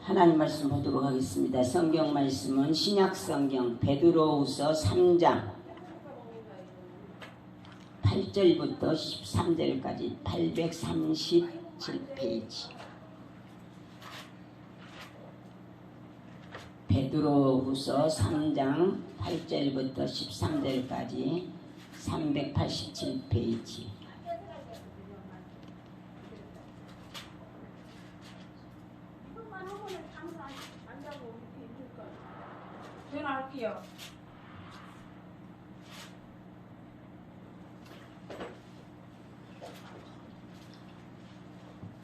하나님 말씀 보도록 하겠습니다. 성경 말씀은 신약 성경 베드로후서 3장 8절부터 13절까지 837페이지. 베드로후서 3장 8절부터 13절까지 387페이지. 전화할게요.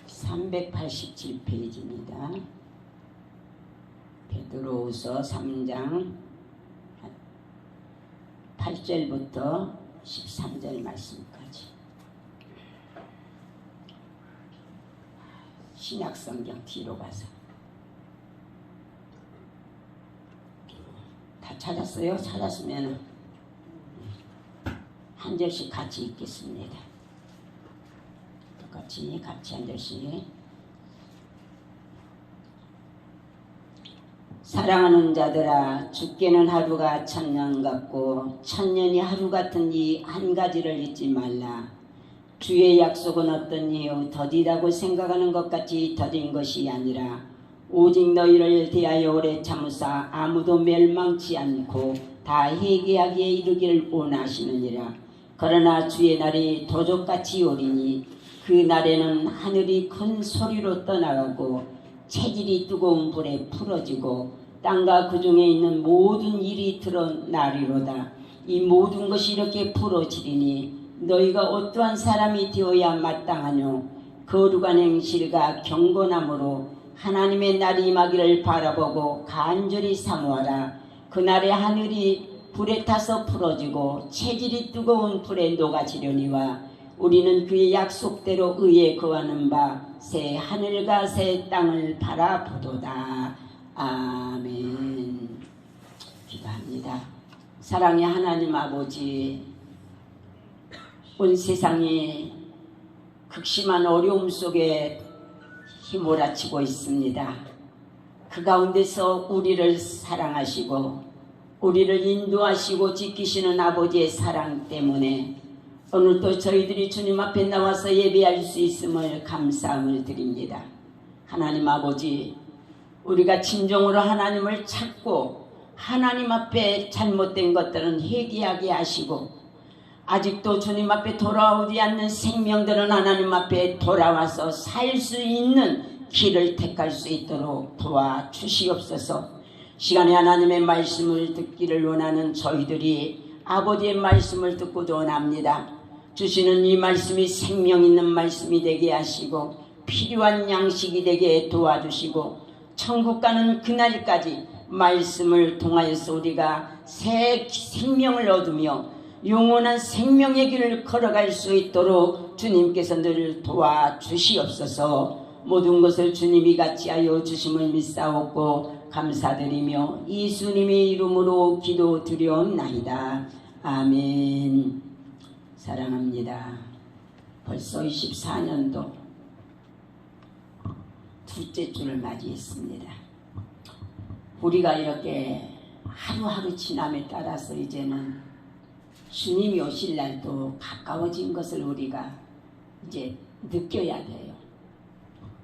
(387페이지입니다) 베드로후서 3장 8절부터 13절 말씀까지. 신약성경 뒤로 가서 다 찾았어요? 찾았으면 한 절씩 같이 읽겠습니다. 똑같이 같이 한 절씩. 사랑하는 자들아, 죽게는 하루가 천년 같고 천년이 하루 같은 이 한 가지를 잊지 말라. 주의 약속은 어떤 이유 더디다고 생각하는 것 같이 더딘 것이 아니라 오직 너희를 대하여 오래 참으사 아무도 멸망치 않고 다 회개하기에 이르기를 원하시느니라. 그러나 주의 날이 도적같이 오리니 그 날에는 하늘이 큰 소리로 떠나가고 체질이 뜨거운 불에 풀어지고 땅과 그 중에 있는 모든 일이 드러나리로다. 이 모든 것이 이렇게 풀어지리니 너희가 어떠한 사람이 되어야 마땅하뇨. 거룩한 행실과 경건함으로 하나님의 날이 임하기를 바라보고 간절히 사모하라. 그날에 하늘이 불에 타서 풀어지고 체질이 뜨거운 불에 녹아지려니와 우리는 그의 약속대로 의에 거하는 바 새 하늘과 새 땅을 바라보도다. 아멘. 기도합니다. 사랑의 하나님 아버지, 온 세상이 극심한 어려움 속에 휘몰아치고 있습니다. 그 가운데서 우리를 사랑하시고 우리를 인도하시고 지키시는 아버지의 사랑 때문에 오늘도 저희들이 주님 앞에 나와서 예배할 수 있음을 감사함을 드립니다. 하나님 아버지, 우리가 진정으로 하나님을 찾고 하나님 앞에 잘못된 것들은 회개하게 하시고 아직도 주님 앞에 돌아오지 않는 생명들은 하나님 앞에 돌아와서 살 수 있는 길을 택할 수 있도록 도와주시옵소서. 시간에 하나님의 말씀을 듣기를 원하는 저희들이 아버지의 말씀을 듣고도 원합니다. 주시는 이 말씀이 생명 있는 말씀이 되게 하시고 필요한 양식이 되게 도와주시고 천국 가는 그날까지 말씀을 통하여서 우리가 새 생명을 얻으며 영원한 생명의 길을 걸어갈 수 있도록 주님께서 늘 도와주시옵소서. 모든 것을 주님이 같이 하여 주심을 믿사옵고 감사드리며 예수님의 이름으로 기도드리옵나이다. 아멘. 사랑합니다. 벌써 24년도 둘째 주를 맞이했습니다. 우리가 이렇게 하루하루 지남에 따라서 이제는 주님이 오실 날도 가까워진 것을 우리가 이제 느껴야 돼요.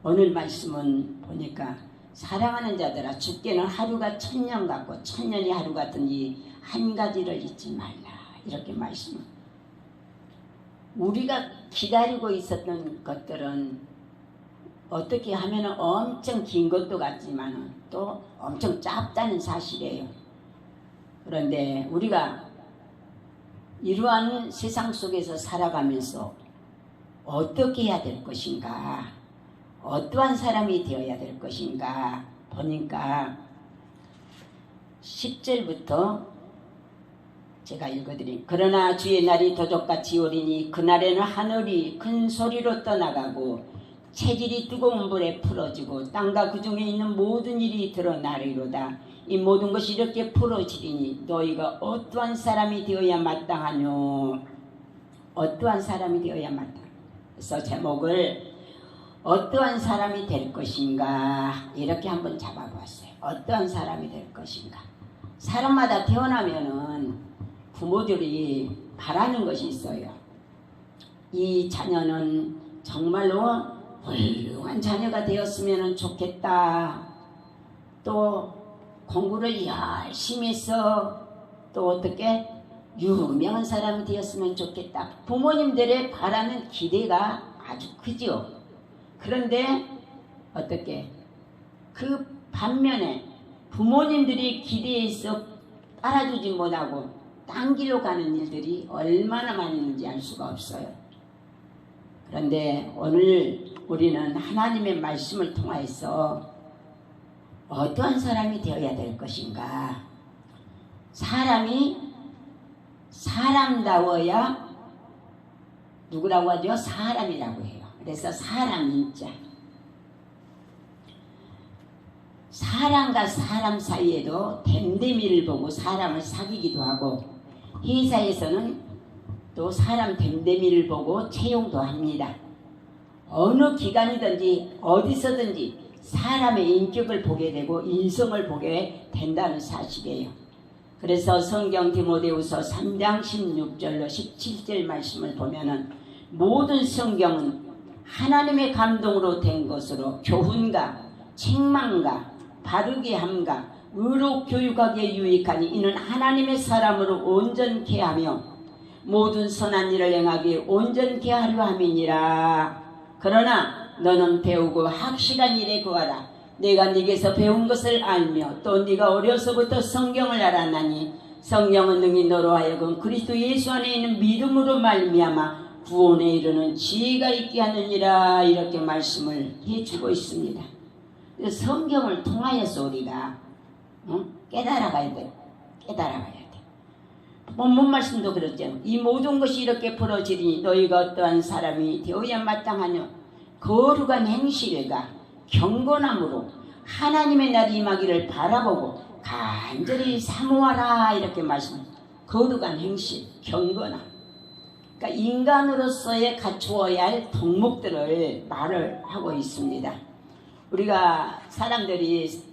오늘 말씀은 보니까 사랑하는 자들아, 죽게는 하루가 천년 같고 천년이 하루 같은 이 한 가지를 잊지 말라. 이렇게 말씀을. 우리가 기다리고 있었던 것들은 어떻게 하면 엄청 긴 것도 같지만 또 엄청 짧다는 사실이에요. 그런데 우리가 이러한 세상 속에서 살아가면서 어떻게 해야 될 것인가, 어떠한 사람이 되어야 될 것인가 보니까 10절부터 제가 읽어드린 그러나 주의 날이 도적같이 오리니 그날에는 하늘이 큰 소리로 떠나가고 체질이 뜨거운 불에 풀어지고 땅과 그 중에 있는 모든 일이 드러나리로다. 이 모든 것이 이렇게 풀어지리니 너희가 어떠한 사람이 되어야 마땅하뇨. 어떠한 사람이 되어야 마땅. 그래서 제목을 어떠한 사람이 될 것인가 이렇게 한번 잡아보았어요. 어떠한 사람이 될 것인가. 사람마다 태어나면은 부모들이 바라는 것이 있어요. 이 자녀는 정말로 훌륭한 자녀가 되었으면 좋겠다. 또 공부를 열심히 해서 또 어떻게 유명한 사람이 되었으면 좋겠다. 부모님들의 바라는 기대가 아주 크죠. 그런데 어떻게 그 반면에 부모님들이 기대해서 따라주지 못하고 딴 길로 가는 일들이 얼마나 많이 있는지 알 수가 없어요. 그런데 오늘 우리는 하나님의 말씀을 통하여서 어떠한 사람이 되어야 될 것인가. 사람이 사람다워야 누구라고 하죠? 사람이라고 해요. 그래서 사람 인자. 사람과 사람 사이에도 댐데미를 보고 사람을 사귀기도 하고 회사에서는 또 사람 댐데미를 보고 채용도 합니다. 어느 기관이든지 어디서든지 사람의 인격을 보게 되고 인성을 보게 된다는 사실이에요. 그래서 성경 디모데후서 3장 16절로 17절 말씀을 보면은 모든 성경은 하나님의 감동으로 된 것으로 교훈과 책망과 바르게 함과 의로 교육하기에 유익하니 이는 하나님의 사람으로 온전케 하며 모든 선한 일을 행하기에 온전케 하려 함이니라. 그러나 너는 배우고 확실한 일에 구하라. 내가 네게서 배운 것을 알며 또 네가 어려서부터 성경을 알았나니 성경은 능히 너로 하여금 그리스도 예수 안에 있는 믿음으로 말미암아 구원에 이르는 지혜가 있게 하느니라. 이렇게 말씀을 해주고 있습니다. 성경을 통하여서 우리가 깨달아가야 돼. 깨달아가야 돼. 본문 말씀도 그렇죠. 이 모든 것이 이렇게 벌어지니 너희가 어떠한 사람이 되어야 마땅하냐. 거룩한 행실과 경건함으로 하나님의 날이 임하기를 바라보고 간절히 사모하라. 이렇게 말씀. 거룩한 행실, 경건함. 그러니까 인간으로서의 갖추어야 할 덕목들을 말을 하고 있습니다. 우리가 사람들이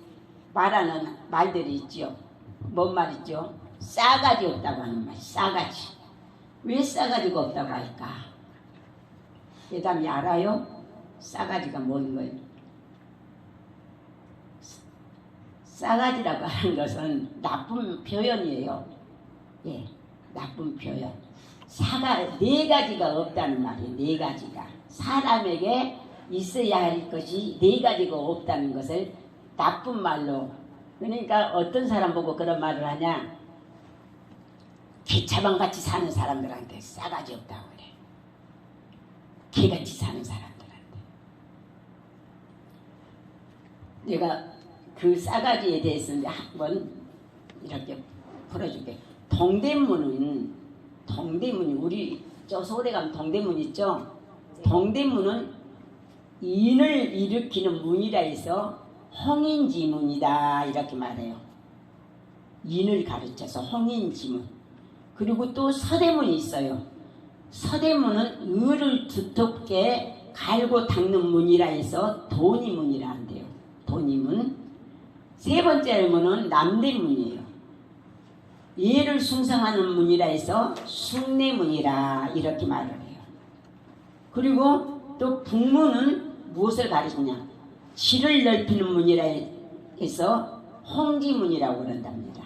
말하는 말들이 있죠. 뭔 말 있죠? 싸가지 없다고 하는 말. 싸가지. 왜 싸가지가 없다고 할까? 예담이 알아요? 싸가지가 뭔 거예요? 싸가지라고 하는 것은 나쁜 표현이에요. 예, 나쁜 표현. 네 가지가 없다는 말이에요. 네 가지가. 사람에게 있어야 할 것이 네 가지가 없다는 것을 나쁜 말로. 그러니까 어떤 사람 보고 그런 말을 하냐. 개차방같이 사는 사람들한테 싸가지 없다고 그래. 개같이 사는 사람들한테. 내가 그 싸가지에 대해서 한번 이렇게 풀어줄게. 동대문이 우리 저 서울에 가면 동대문 있죠. 동대문은 인을 일으키는 문이라 해서 홍인지문이다 이렇게 말해요. 인을 가르쳐서 홍인지문. 그리고 또 서대문이 있어요. 서대문은 을을 두텁게 갈고 닦는 문이라 해서 돈이문이라 한대요. 돈이문. 세 번째 문은 남대문이에요. 예를 숭상하는 문이라 해서 숭례문이라 이렇게 말을 해요. 그리고 또 북문은 무엇을 가리키냐. 질을 넓히는 문이라 해서 홍지문이라고 그런답니다.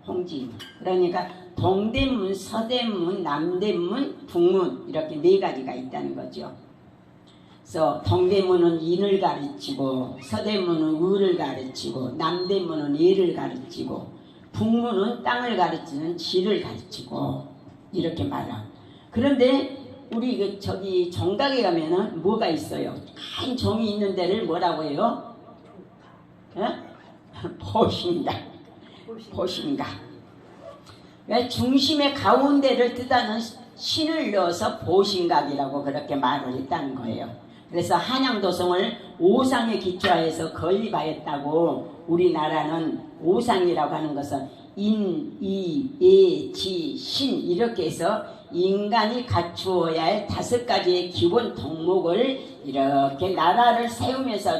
홍지문. 그러니까 동대문, 서대문, 남대문, 북문 이렇게 네 가지가 있다는 거죠. 그래서 동대문은 인을 가르치고 서대문은 을을 가르치고 남대문은 예를 가르치고 북문은 땅을 가르치는 질을 가르치고 이렇게 말하고. 그런데 우리 저기 정각에 가면은 뭐가 있어요? 큰 종이 있는 데를 뭐라고 해요? 보신각. 보신각. 중심의 가운데를 뜻하는 신을 넣어서 보신각이라고 그렇게 말을 했다는 거예요. 그래서 한양도성을 오상에 기초하여서 건립하였다고. 우리나라는 오상이라고 하는 것은 인, 이, 예, 지, 신 이렇게 해서 인간이 갖추어야 할 5가지의 기본 덕목을 이렇게 나라를 세우면서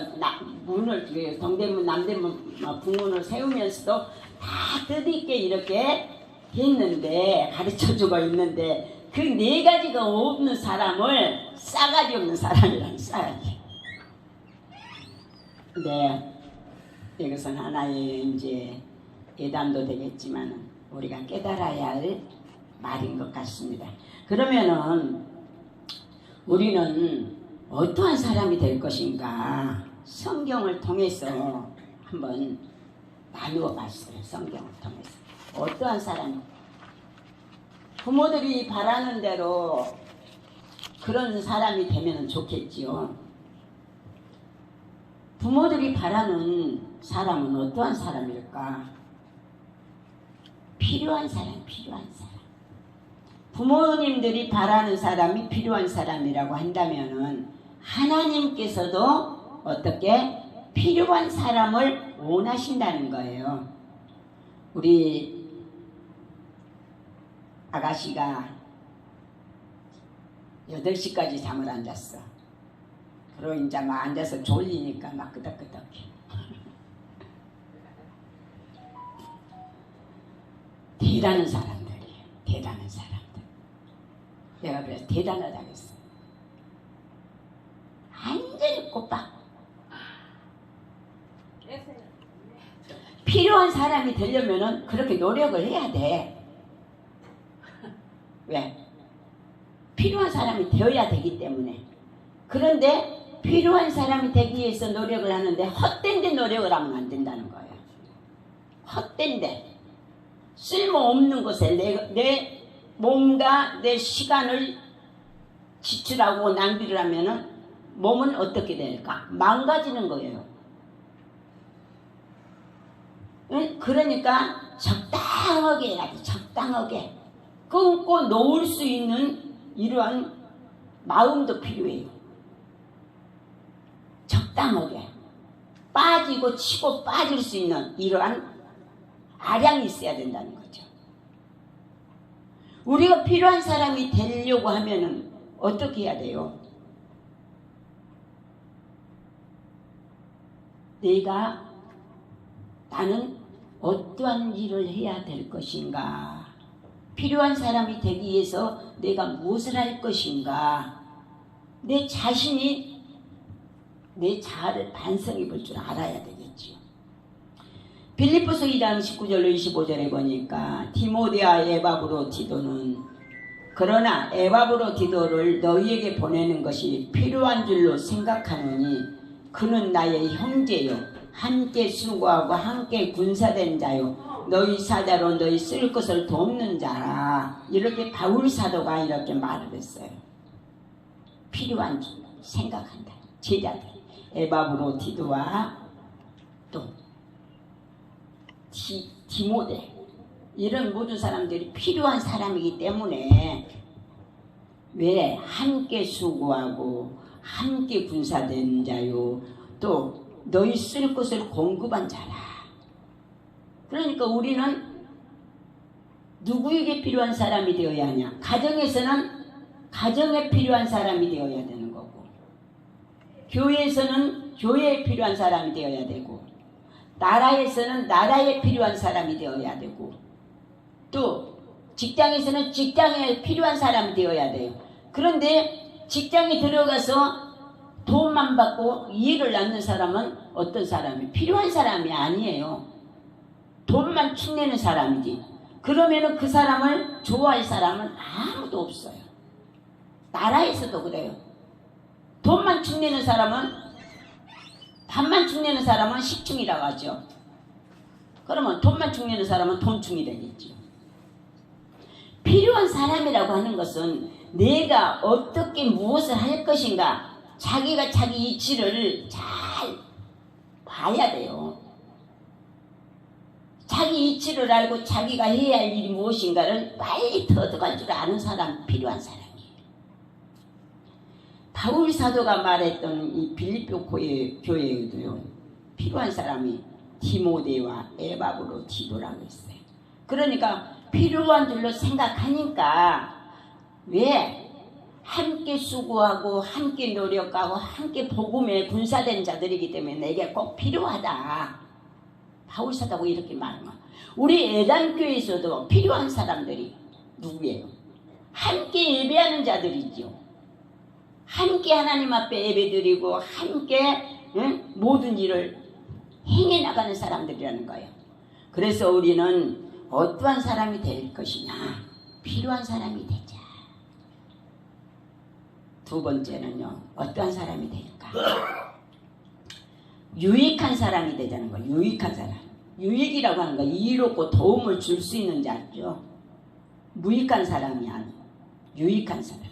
문을 동대문 남대문 북문을 세우면서도 다 뜻있게 이렇게 했는데 가르쳐주고 있는데 그 4가지가 없는 사람을 싸가지 없는 사람이라는 싸가지. 네, 이것은 하나의 이제 예담도 되겠지만 우리가 깨달아야 할 말인 것 같습니다. 그러면은 우리는 어떠한 사람이 될 것인가 성경을 통해서 한번 나누어 봤어요. 성경을 통해서 어떠한 사람, 부모들이 바라는 대로 그런 사람이 되면 좋겠지요. 부모들이 바라는 사람은 어떠한 사람일까? 필요한 사람, 필요한 사람. 부모님들이 바라는 사람이 필요한 사람이라고 한다면은 하나님께서도 어떻게 필요한 사람을 원하신다는 거예요. 우리 아가씨가 8시까지 잠을 안 잤어. 그러고 이제 막 앉아서 졸리니까 막 끄덕끄덕해. 대단한 사람들이에요. 대단한 사람들. 내가 그래서 대단하다고 했어. 완전히 꼬박. 필요한 사람이 되려면은 그렇게 노력을 해야 돼. 왜? 필요한 사람이 되어야 되기 때문에. 그런데 필요한 사람이 되기 위해서 노력을 하는데 헛된 데 노력을 하면 안 된다는 거예요. 헛된 데. 쓸모없는 곳에 내 몸과 내 시간을 지출하고 낭비를 하면은 몸은 어떻게 될까? 망가지는 거예요. 그러니까 적당하게 해야지. 적당하게 끊고 놓을 수 있는 이러한 마음도 필요해요. 적당하게 빠지고 치고 빠질 수 있는 이러한 아량이 있어야 된다는 거죠. 우리가 필요한 사람이 되려고 하면은 어떻게 해야 돼요? 나는 어떠한 일을 해야 될 것인가? 필요한 사람이 되기 위해서 내가 무엇을 할 것인가? 내 자신이 내 자아를 반성해 볼 줄 알아야 되겠지요. 빌립보서 2장 19절로 25절에 보니까 디모데와 에바브로디도는 그러나 에바브로디도를 너희에게 보내는 것이 필요한 줄로 생각하노니 그는 나의 형제요 함께 수고하고 함께 군사된 자요 너희 사자로 너희 쓸 것을 돕는 자라. 이렇게 바울 사도가 이렇게 말을 했어요. 필요한 줄 생각한다. 제자들 에바브로디도와 또 디모데 이런 모든 사람들이 필요한 사람이기 때문에 왜 함께 수고하고 함께 군사된 자요 또 너희 쓸 것을 공급한 자라. 그러니까 우리는 누구에게 필요한 사람이 되어야 하냐? 가정에서는 가정에 필요한 사람이 되어야 되는 거고 교회에서는 교회에 필요한 사람이 되어야 되고 나라에서는 나라에 필요한 사람이 되어야 되고 또 직장에서는 직장에 필요한 사람이 되어야 돼요. 그런데 직장에 들어가서 돈만 받고 이해를 낳는 사람은 어떤 사람이 필요한 사람이 아니에요. 돈만 축내는 사람이지. 그러면은 그 사람을 좋아할 사람은 아무도 없어요. 나라에서도 그래요. 돈만 축내는 사람은 밥만 축내는 사람은 식충이라고 하죠. 그러면 돈만 축내는 사람은 돈충이 되겠죠. 필요한 사람이라고 하는 것은 내가 어떻게 무엇을 할 것인가 자기가 자기 이치를 잘 봐야 돼요. 자기 이치를 알고 자기가 해야 할 일이 무엇인가를 빨리 터득할 줄 아는 사람 필요한 사람이에요. 바울 사도가 말했던 이 빌립보 교회에도요 필요한 사람이 디모데와 에바브로디도라고 했어요. 그러니까 필요한 줄로 생각하니까 왜? 함께 수고하고 함께 노력하고 함께 복음에 군사된 자들이기 때문에 내게 꼭 필요하다. 바울사도가 이렇게 말한 거야. 우리 애단교회에서도 필요한 사람들이 누구예요? 함께 예배하는 자들이죠. 함께 하나님 앞에 예배드리고 함께 모든 일을 행해 나가는 사람들이라는 거예요. 그래서 우리는 어떠한 사람이 될 것이냐? 필요한 사람이 되자. 두 번째는요, 어떠한 사람이 될까? 유익한 사람이 되자는 거예요. 유익한 사람. 유익이라고 하는 건 이롭고 도움을 줄 수 있는 자죠. 무익한 사람이 아니고 유익한 사람.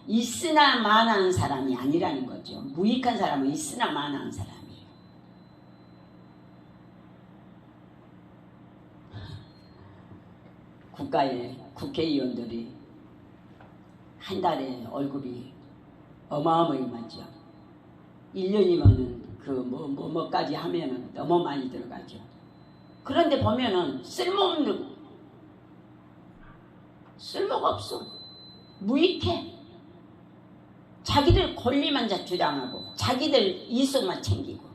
있으나 마나한 사람이 아니라는 거죠. 무익한 사람은 있으나 마나한 사람이에요. 국가의 국회의원들이 한 달에 월급이 어마어마하죠. 1년이면은 뭐까지 하면은 너무 많이 들어가죠. 그런데 보면은 쓸모가 없어. 무익해. 자기들 권리만 주장하고 자기들 이익만 챙기고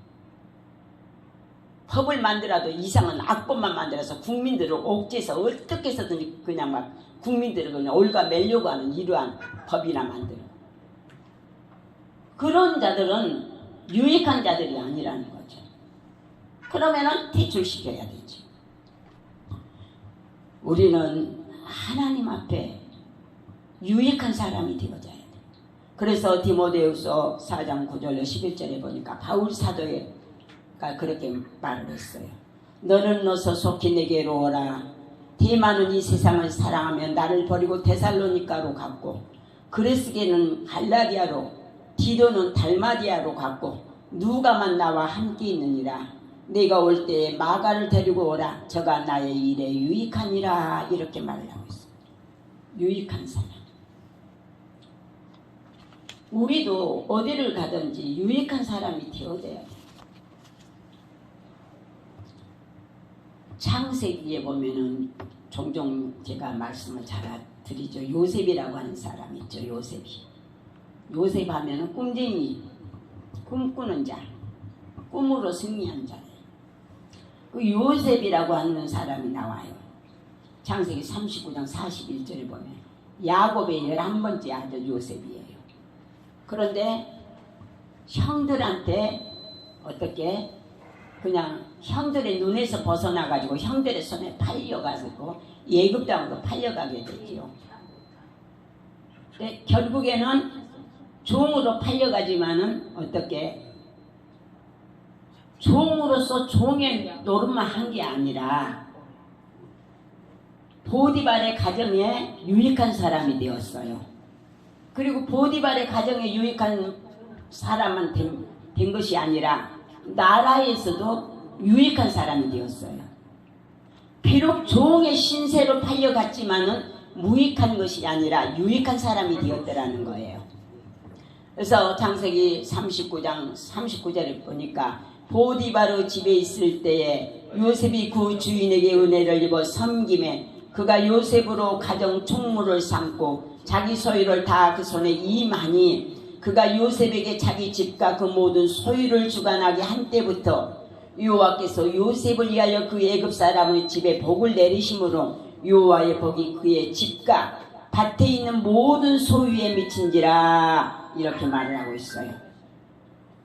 법을 만들어도 이상한 악법만 만들어서 국민들을 옥죄해서 어떻게 해서든 그냥 막 국민들을 그냥 올가매려고 하는 이러한 법이나 만들어. 그런 자들은 유익한 자들이 아니라는 거죠. 그러면은 퇴출시켜야 되지. 우리는 하나님 앞에 유익한 사람이 되어져야 돼. 그래서 디모데후서 4장 9절 11절에 보니까 바울 사도가 그렇게 말을 했어요. 너는 어서 속히 내게로 오라. 디마는 이 세상을 사랑하며 나를 버리고 데살로니가로 갔고 그레스게는 갈라디아로 디도는 달마디아로 갔고 누가만 나와 함께 있느니라. 내가 올 때에 마가를 데리고 오라. 저가 나의 일에 유익하니라. 이렇게 말을 하고 있어요. 유익한 사람. 우리도 어디를 가든지 유익한 사람이 되어져야 돼. 창세기에 보면은 종종 제가 말씀을 잘 드리죠. 요셉이라고 하는 사람 있죠. 요셉 하면은 꿈쟁이, 꿈꾸는 자, 꿈으로 승리한 자. 그 요셉이라고 하는 사람이 나와요. 창세기 39장 41절에 보면 야곱의 11번째 아들 요셉이에요. 그런데 형들한테 어떻게 그냥 형들의 눈에서 벗어나가지고 형들의 손에 팔려가지고 예굽 땅으로 팔려가게 되지요. 근데 결국에는 종으로 팔려가지만은 어떻게 종으로서 종의 노릇만 한 게 아니라 보디발의 가정에 유익한 사람이 되었어요. 그리고 보디발의 가정에 유익한 사람만 된 것이 아니라 나라에서도 유익한 사람이 되었어요. 비록 종의 신세로 팔려갔지만은 무익한 것이 아니라 유익한 사람이 되었더라는 거예요. 그래서 창세기 39장 39절에 보니까 보디바르 집에 있을 때에 요셉이 그 주인에게 은혜를 입어 섬김에 그가 요셉으로 가정 총무를 삼고 자기 소유를 다 그 손에 임하니 그가 요셉에게 자기 집과 그 모든 소유를 주관하게 한 때부터 여호와께서 요셉을 위하여 그 애굽 사람의 집에 복을 내리심으로 여호와의 복이 그의 집과 밭에 있는 모든 소유에 미친지라. 이렇게 말을 하고 있어요.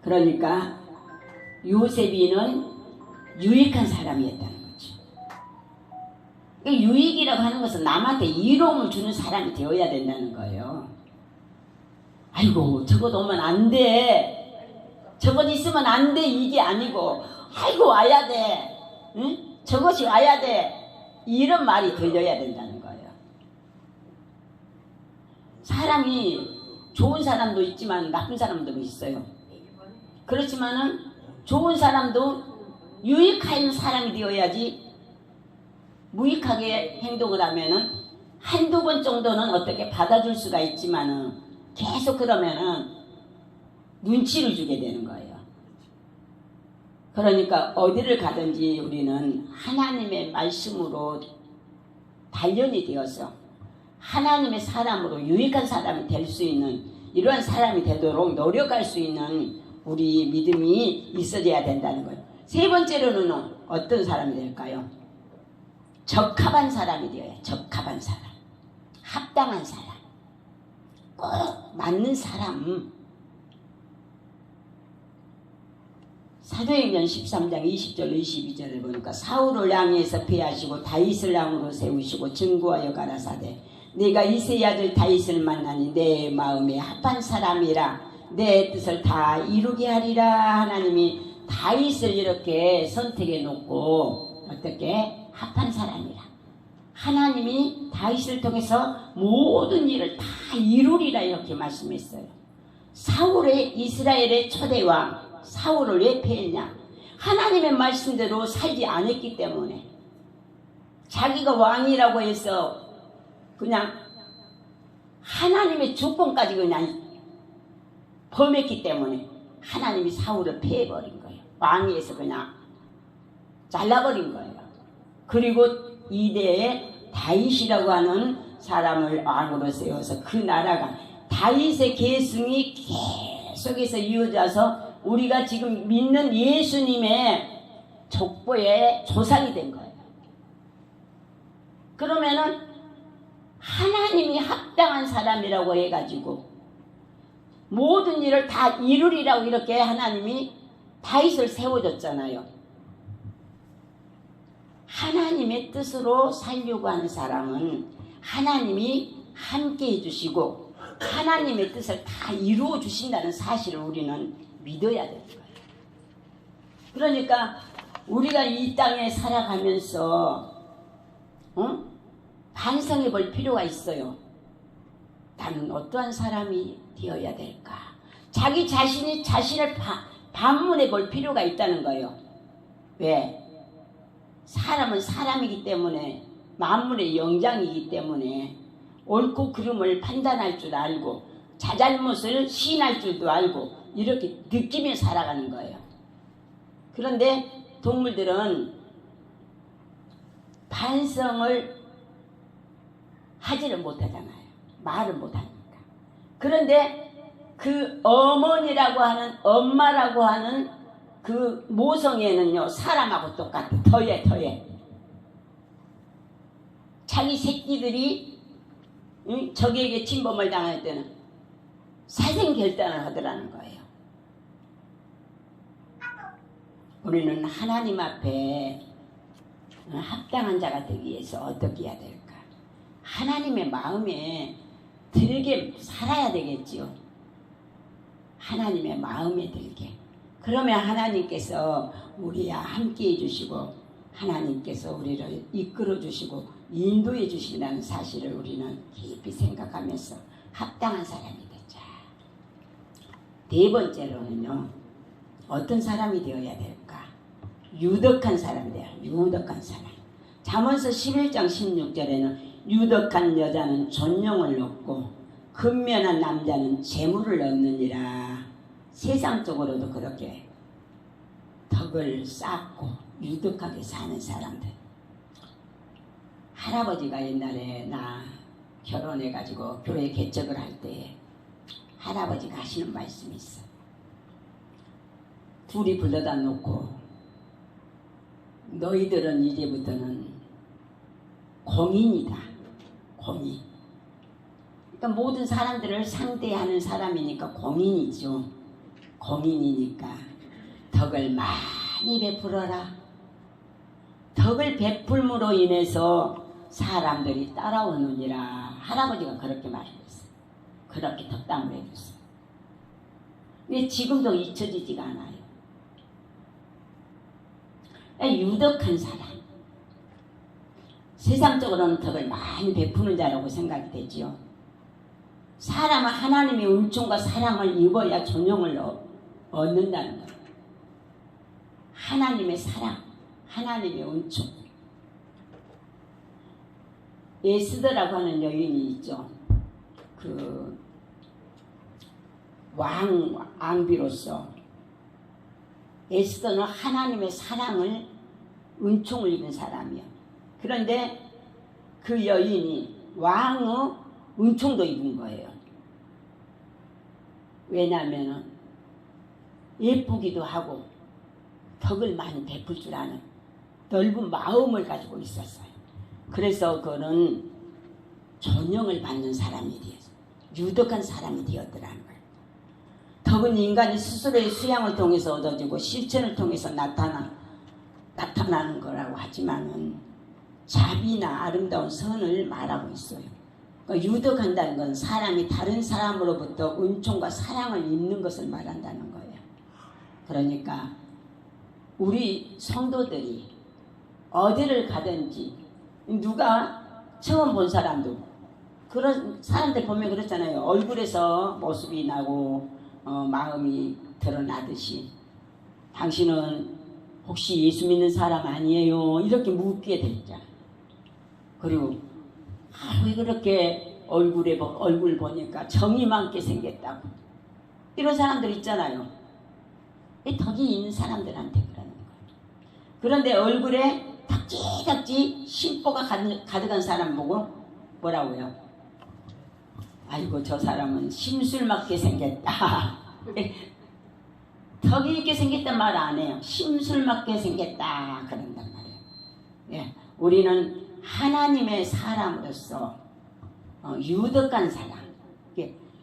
그러니까 요셉이는 유익한 사람이었다는 거죠. 유익이라고 하는 것은 남한테 이로움을 주는 사람이 되어야 된다는 거예요. 아이고 저것 오면 안 돼. 저것 있으면 안 돼. 이게 아니고 아이고 와야 돼. 응? 저것이 와야 돼. 이런 말이 들려야 된다는 거예요. 사람이 좋은 사람도 있지만 나쁜 사람도 있어요. 그렇지만은 좋은 사람도 유익한 사람이 되어야지 무익하게 행동을 하면은 한두 번 정도는 어떻게 받아줄 수가 있지만은 계속 그러면은 눈치를 주게 되는 거예요. 그러니까 어디를 가든지 우리는 하나님의 말씀으로 단련이 되어서 하나님의 사람으로 유익한 사람이 될 수 있는 이러한 사람이 되도록 노력할 수 있는 우리 믿음이 있어져야 된다는 거예요. 세 번째로는 어떤 사람이 될까요? 적합한 사람이 되어야 해요. 적합한 사람. 합당한 사람. 꼭 맞는 사람. 사도행전 13장 20절 22절을 보니까 사울을 향해서 패하시고 다윗을 왕으로 세우시고 증거하여 가라사대 내가 이새의 아들 다윗을 만나니 내 마음에 합한 사람이라 내 뜻을 다 이루게 하리라. 하나님이 다윗을 이렇게 선택해 놓고 어떻게 합한 사람이라. 하나님이 다윗을 통해서 모든 일을 다 이루리라 이렇게 말씀했어요. 사울의 이스라엘의 초대왕 사울을 왜 패했냐? 하나님의 말씀대로 살지 않았기 때문에 자기가 왕이라고 해서 그냥 하나님의 주권까지 그냥 범했기 때문에 하나님이 사울을 패해버린 거예요. 왕위에서 그냥 잘라버린 거예요. 그리고 이대에 다윗이라고 하는 사람을 왕으로 세워서 그 나라가 다윗의 계승이 계속해서 이어져서 우리가 지금 믿는 예수님의 족보의 조상이 된 거예요. 그러면은 하나님이 합당한 사람이라고 해가지고 모든 일을 다 이루리라고 이렇게 하나님이 다윗을 세워줬잖아요. 하나님의 뜻으로 살려고 하는 사람은 하나님이 함께 해주시고 하나님의 뜻을 다 이루어 주신다는 사실을 우리는 믿어야 되는 거예요. 그러니까 우리가 이 땅에 살아가면서 반성해 볼 필요가 있어요. 나는 어떠한 사람이 되어야 될까? 자기 자신이 자신을 반문해 볼 필요가 있다는 거예요. 왜? 사람은 사람이기 때문에 만물의 영장이기 때문에 옳고 그름을 판단할 줄 알고 자잘못을 시인할 줄도 알고 이렇게 느끼며 살아가는 거예요. 그런데 동물들은 반성을 하지를 못하잖아요. 말을 못하니까. 그런데 그 어머니라고 하는 엄마라고 하는 그 모성애는요 사람하고 똑같아. 더해. 자기 새끼들이 적에게 침범을 당할 때는 사생결단을 하더라는 거예요. 우리는 하나님 앞에 합당한 자가 되기 위해서 어떻게 해야 될까? 하나님의 마음에 들게 살아야 되겠지요. 하나님의 마음에 들게. 그러면 하나님께서 우리와 함께 해주시고 하나님께서 우리를 이끌어 주시고 인도해 주신다는 사실을 우리는 깊이 생각하면서 합당한 사람이 되자. 네 번째로는요. 어떤 사람이 되어야 될까? 유덕한 사람이 돼요. 유덕한 사람. 잠언서 11장 16절에는 유덕한 여자는 존용을 얻고 근면한 남자는 재물을 얻느니라. 세상적으로도 그렇게 덕을 쌓고 유덕하게 사는 사람들. 할아버지가 옛날에 나 결혼해가지고 교회 개척을 할 때 할아버지가 하시는 말씀이 있어. 둘이 불러다 놓고 너희들은 이제부터는 공인이다. 공인. 그러니까 모든 사람들을 상대하는 사람이니까 공인이죠. 공인이니까 덕을 많이 베풀어라. 덕을 베풀므로 인해서 사람들이 따라오느니라. 할아버지가 그렇게 말했어요. 그렇게 덕담을 해줬어요. 근데 지금도 잊혀지지가 않아요. 유덕한 사람. 세상적으로는 덕을 많이 베푸는 자라고 생각이 되지요. 사람은 하나님의 은총과 사랑을 입어야 존용을 얻는다는 거예요. 하나님의 사랑, 하나님의 은총. 에스더라고 하는 여인이 있죠. 그 왕비로서 에스더는 하나님의 사랑을 은총을 입은 사람이야. 그런데 그 여인이 왕의 은총도 입은 거예요. 왜냐하면 예쁘기도 하고 덕을 많이 베풀 줄 아는 넓은 마음을 가지고 있었어요. 그래서 그는 존영을 받는 사람이 되었어요. 유덕한 사람이 되었더라는 거예요. 덕은 인간이 스스로의 수양을 통해서 얻어지고 실천을 통해서 나타나는 거라고 하지만은 자비나 아름다운 선을 말하고 있어요. 그러니까 유덕한다는 건 사람이 다른 사람으로부터 은총과 사랑을 입는 것을 말한다는 거예요. 그러니까 우리 성도들이 어디를 가든지 누가 처음 본 사람도 그런 사람들 보면 그렇잖아요. 얼굴에서 모습이 나고 마음이 드러나듯이 당신은 혹시 예수 믿는 사람 아니에요? 이렇게 묻게 됐죠. 그리고 왜 그렇게 얼굴 보니까 정이 많게 생겼다고 이런 사람들 있잖아요. 이 덕이 있는 사람들한테 그러는 거예요. 그런데 얼굴에 덕지덕지 심보가 가득한 사람 보고 뭐라고요? 아이고 저 사람은 심술맞게 생겼다. 덕이 있게 생겼단 말 안 해요. 심술맞게 생겼다 그런단 말이에요. 예, 우리는 하나님의 사람으로서 유덕한 사람.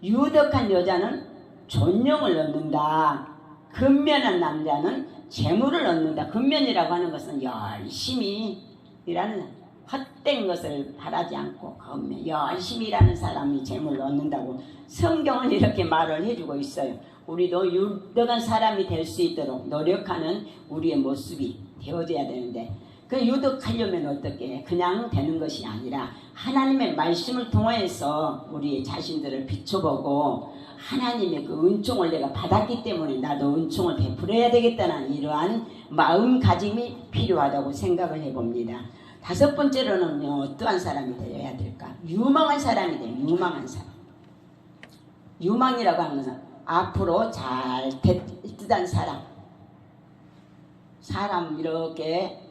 유덕한 여자는 존영을 얻는다. 근면한 남자는 재물을 얻는다. 근면이라고 하는 것은 열심히 일하는 헛된 것을 바라지 않고 근면, 열심히 일하는 사람이 재물을 얻는다고 성경은 이렇게 말을 해주고 있어요. 우리도 유덕한 사람이 될 수 있도록 노력하는 우리의 모습이 되어져야 되는데 그 유덕하려면 어떻게 해? 그냥 되는 것이 아니라 하나님의 말씀을 통해서 우리 자신들을 비춰보고 하나님의 그 은총을 내가 받았기 때문에 나도 은총을 베풀어야 되겠다는 이러한 마음가짐이 필요하다고 생각을 해봅니다. 다섯 번째로는요, 어떠한 사람이 되어야 될까? 유망한 사람이 돼요. 유망한 사람. 유망이라고 하는 것은 앞으로 잘 될 듯한 사람. 사람 이렇게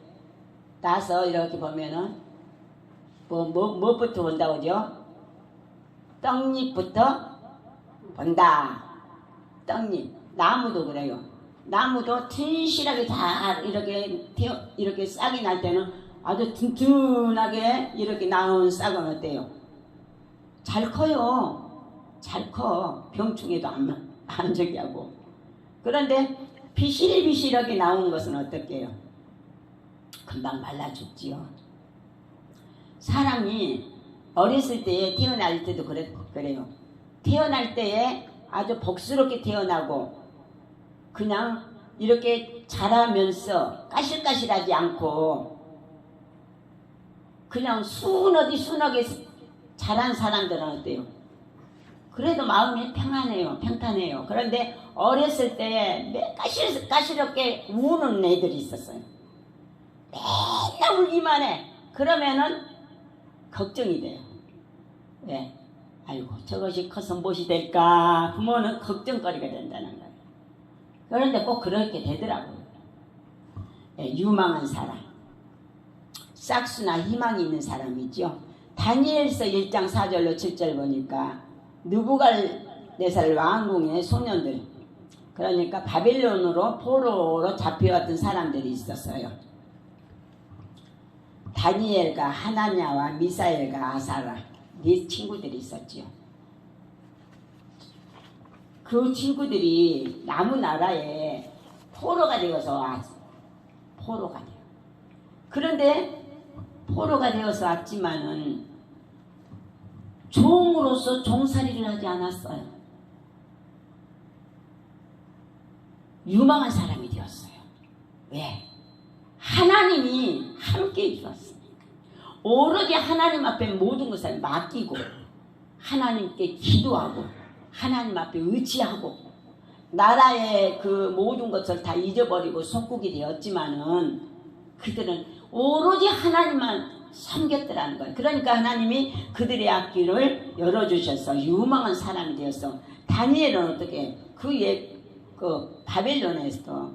나서 이렇게 보면은 뭐부터 본다고 그러죠? 떡잎부터 본다. 떡잎. 나무도 그래요. 나무도 튼실하게 다 이렇게 싹이 날 때는 아주 튼튼하게 이렇게 나온 싹은 어때요? 잘 커요. 잘 커. 병충해도 안 저기 하고. 그런데 비실비실하게 나온 것은 어떻게 해요? 금방 말라 죽지요. 사람이 어렸을 때에 태어날 때도 그래요. 태어날 때에 아주 복스럽게 태어나고 그냥 이렇게 자라면서 까실까실하지 않고 그냥 순하게 자란 사람들은 어때요? 그래도 마음이 평탄해요. 그런데 어렸을 때에 까시럽게 우는 애들이 있었어요. 맨날 울기만 해. 그러면은 걱정이 돼요. 왜? 아이고 저것이 커서 무엇이 될까? 부모는 걱정거리가 된다는 거예요. 그런데 꼭 그렇게 되더라고요. 예, 유망한 사람. 싹수나 희망이 있는 사람이죠. 다니엘서 1장 4절로 7절 보니까 느부갓네살 왕궁의 소년들, 그러니까 바빌론으로 포로로 잡혀왔던 사람들이 있었어요. 다니엘과 하나냐와 미사엘과 아사라 네 친구들이 있었죠. 그 친구들이 나무나라에 포로가 되어서 왔어요. 포로가 돼요. 그런데 포로가 되어서 왔지만은 종으로서 종살이를 하지 않았어요. 유망한 사람이 되었어요. 왜? 하나님이 함께 해주었으니까. 오로지 하나님 앞에 모든 것을 맡기고 하나님께 기도하고 하나님 앞에 의지하고 나라의 그 모든 것을 다 잊어버리고 속국이 되었지만은 그들은 오로지 하나님만 섬겼더라는 거예요. 그러니까 하나님이 그들의 앞길을 열어주셔서 유망한 사람이 되어서 다니엘은 어떻게 그 바벨론에서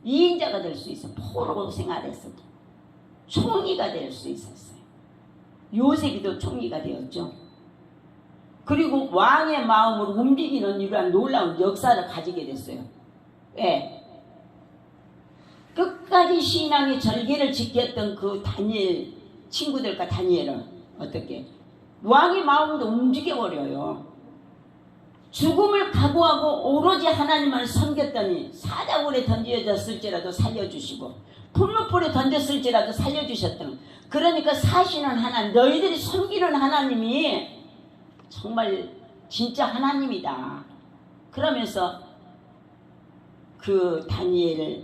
2인자가 될 수 있어. 포로로 생활했어도 총리가 될 수 있었어요. 요셉이도 총리가 되었죠. 그리고 왕의 마음으로 움직이는 이러한 놀라운 역사를 가지게 됐어요. 예. 끝까지 신앙의 절개를 지켰던 그 다니엘 친구들과 다니엘은 어떻게 왕의 마음으로 움직여버려요. 죽음을 각오하고 오로지 하나님을 섬겼더니 사자굴에 던져졌을지라도 살려주시고 풀무불에 던졌을지라도 살려주셨던, 그러니까 사시는 하나님, 너희들이 섬기는 하나님이 정말 진짜 하나님이다. 그러면서 그 다니엘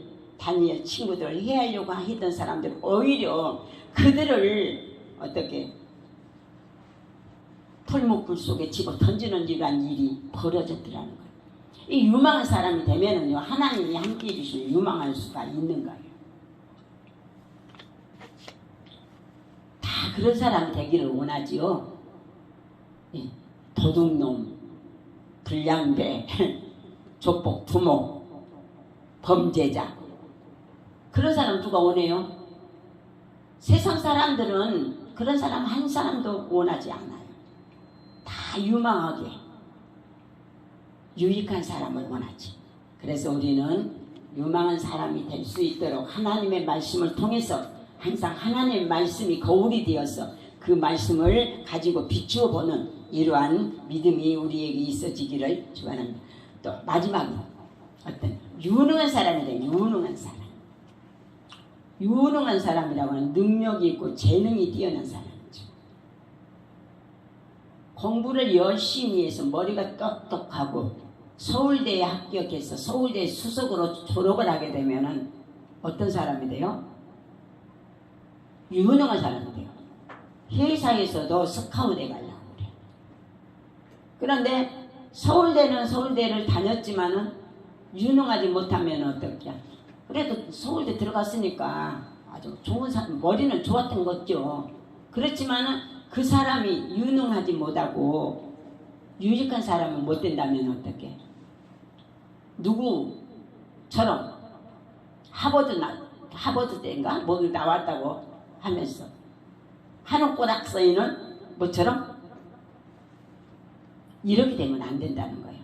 친구들을 해하려고 했던 사람들 오히려 그들을 어떻게 풀무불 속에 집어 던지는 이러한 일이 벌어졌더라는 거예요. 이 유망한 사람이 되면은요, 하나님이 함께 해주시면 유망할 수가 있는 거예요. 다 그런 사람이 되기를 원하지요. 예. 도둑놈, 불량배, 조폭, 두목, 범죄자, 그런 사람 누가 원해요? 세상 사람들은 그런 사람 한 사람도 원하지 않아요. 다 유망하게 유익한 사람을 원하지. 그래서 우리는 유망한 사람이 될 수 있도록 하나님의 말씀을 통해서 항상 하나님의 말씀이 거울이 되어서 그 말씀을 가지고 비추어 보는 이러한 믿음이 우리에게 있어지기를 축원합니다. 또 마지막으로 어떤 유능한 사람이 돼. 유능한 사람. 유능한 사람이라고 하는 능력이 있고 재능이 뛰어난 사람이죠. 공부를 열심히 해서 머리가 똑똑하고 서울대에 합격해서 서울대 수석으로 졸업을 하게 되면은 어떤 사람이 돼요? 유능한 사람이 돼요. 회사에서도 스카우트에 가려고 그래. 그런데 서울대는 서울대를 다녔지만은 유능하지 못하면 어떡해? 그래도 서울대 들어갔으니까 아주 좋은 사람, 머리는 좋았던 거죠. 그렇지만은 그 사람이 유능하지 못하고 유익한 사람은 못 된다면 어떡해? 누구처럼 하버드대인가 뭐 나왔다고 하면서 한옥 고등학생은 뭐처럼 이렇게 되면 안 된다는 거예요.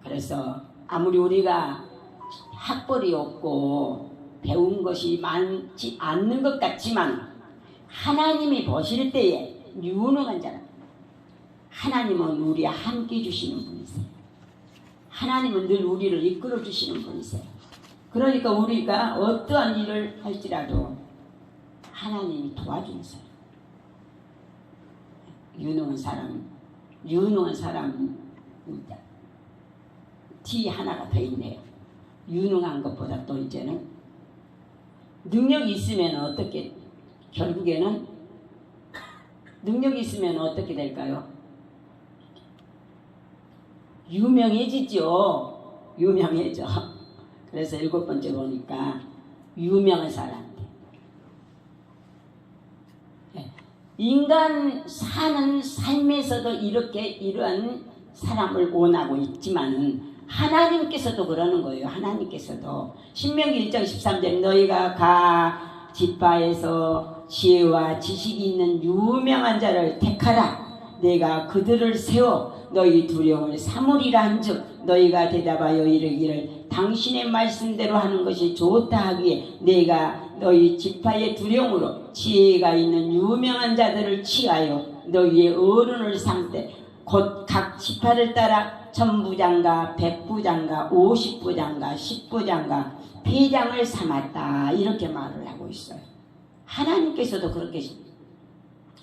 그래서 아무리 우리가 학벌이 없고 배운 것이 많지 않는 것 같지만 하나님이 보실 때에 유능한 자는 하나님은 우리와 함께 주시는 분이세요. 하나님은 늘 우리를 이끌어 주시는 분이세요. 그러니까 우리가 어떠한 일을 할지라도 하나님이 도와주는 사람. 유능한 사람 뒤 하나가 더 있네요. 유능한 것보다 또 이제는 능력이 있으면 어떻게, 결국에는 능력이 있으면 어떻게 될까요? 유명해지죠. 유명해져. 그래서 7번째 보니까 유명한 사람들. 인간 사는 삶에서도 이러한 사람을 원하고 있지만은 하나님께서도 그러는 거예요. 하나님께서도 신명기 1장 13절 너희가 각 지파에서 지혜와 지식이 있는 유명한 자를 택하라. 내가 그들을 세워 너희 두려움을 삼으리라 한즉 너희가 대답하여 이르기를 당신의 말씀대로 하는 것이 좋다 하기에 내가 너희 지파의 두려움으로 지혜가 있는 유명한 자들을 취하여 너희의 어른을 삼되 곧 각 지파를 따라 천부장과 백부장과 50부장과 10부장과 회장을 삼았다. 이렇게 말을 하고 있어요. 하나님께서도 그렇게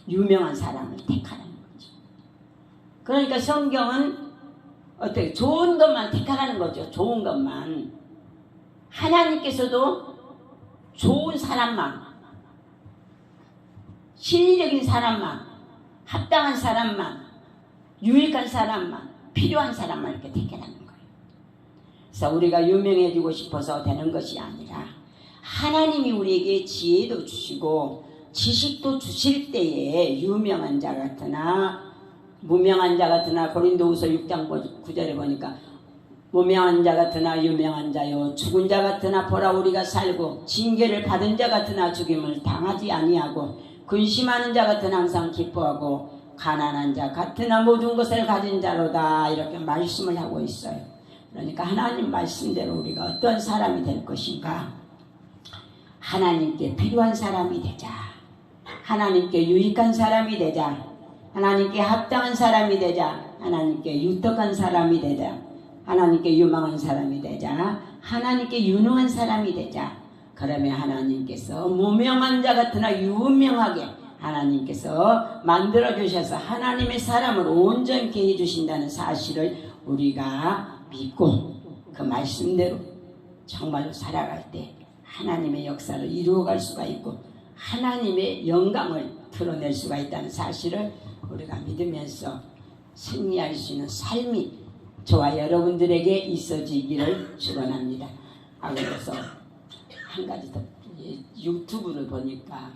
유명한 사람을 택하라는 거죠. 그러니까 성경은 어떻게 좋은 것만 택하라는 거죠. 좋은 것만. 하나님께서도 좋은 사람만, 실리적인 사람만, 합당한 사람만, 유익한 사람만, 필요한 사람만 이렇게 택하라는 거예요. 그래서 우리가 유명해지고 싶어서 되는 것이 아니라 하나님이 우리에게 지혜도 주시고 지식도 주실 때에 유명한 자 같으나 무명한 자 같으나 고린도후서 6장 9절에 보니까 무명한 자 같으나 유명한 자요 죽은 자 같으나 보라 우리가 살고 징계를 받은 자 같으나 죽임을 당하지 아니하고 근심하는 자 같은 항상 기뻐하고 가난한 자 같으나 모든 것을 가진 자로다 이렇게 말씀을 하고 있어요. 그러니까 하나님 말씀대로 우리가 어떤 사람이 될 것인가? 하나님께 필요한 사람이 되자. 하나님께 유익한 사람이 되자. 하나님께 합당한 사람이 되자. 하나님께 유덕한 사람이 되자. 하나님께 유망한 사람이 되자. 하나님께 유능한 사람이 되자. 그러면 하나님께서 무명한 자 같으나 유명하게 하나님께서 만들어주셔서 하나님의 사람을 온전케 해주신다는 사실을 우리가 믿고 그 말씀대로 정말로 살아갈 때 하나님의 역사를 이루어갈 수가 있고 하나님의 영광을 드러낼 수가 있다는 사실을 우리가 믿으면서 승리할 수 있는 삶이 저와 여러분들에게 있어지기를 축원합니다. 그래서 한 가지 더 유튜브를 보니까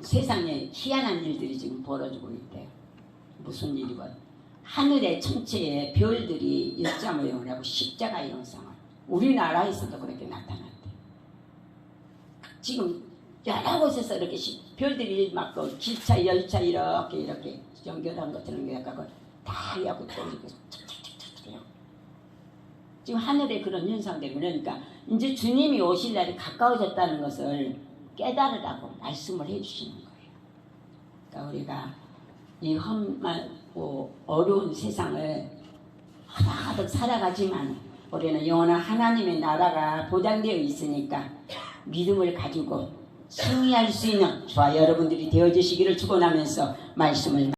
세상에 희한한 일들이 지금 벌어지고 있대요. 무슨 일이건 하늘의 천체에 별들이 일자 모형을 하고 십자가 형상을 우리나라에서도 그렇게 나타났대요. 지금 여러 곳에서 이렇게 별들이 막 그 기차 열차 이렇게 연결한 것처럼 해갖고 다 하고 또 이렇게 착착착착착 지금 하늘에 그런 현상들이 그러니까 이제 주님이 오실 날이 가까워졌다는 것을 깨달으라고 말씀을 해주시는 거예요. 그러니까 우리가 이 험하고 어려운 세상을 하나하나 살아가지만 우리는 영원한 하나님의 나라가 보장되어 있으니까 믿음을 가지고 승리할 수 있는 저와 여러분들이 되어주시기를 축원하면서 말씀을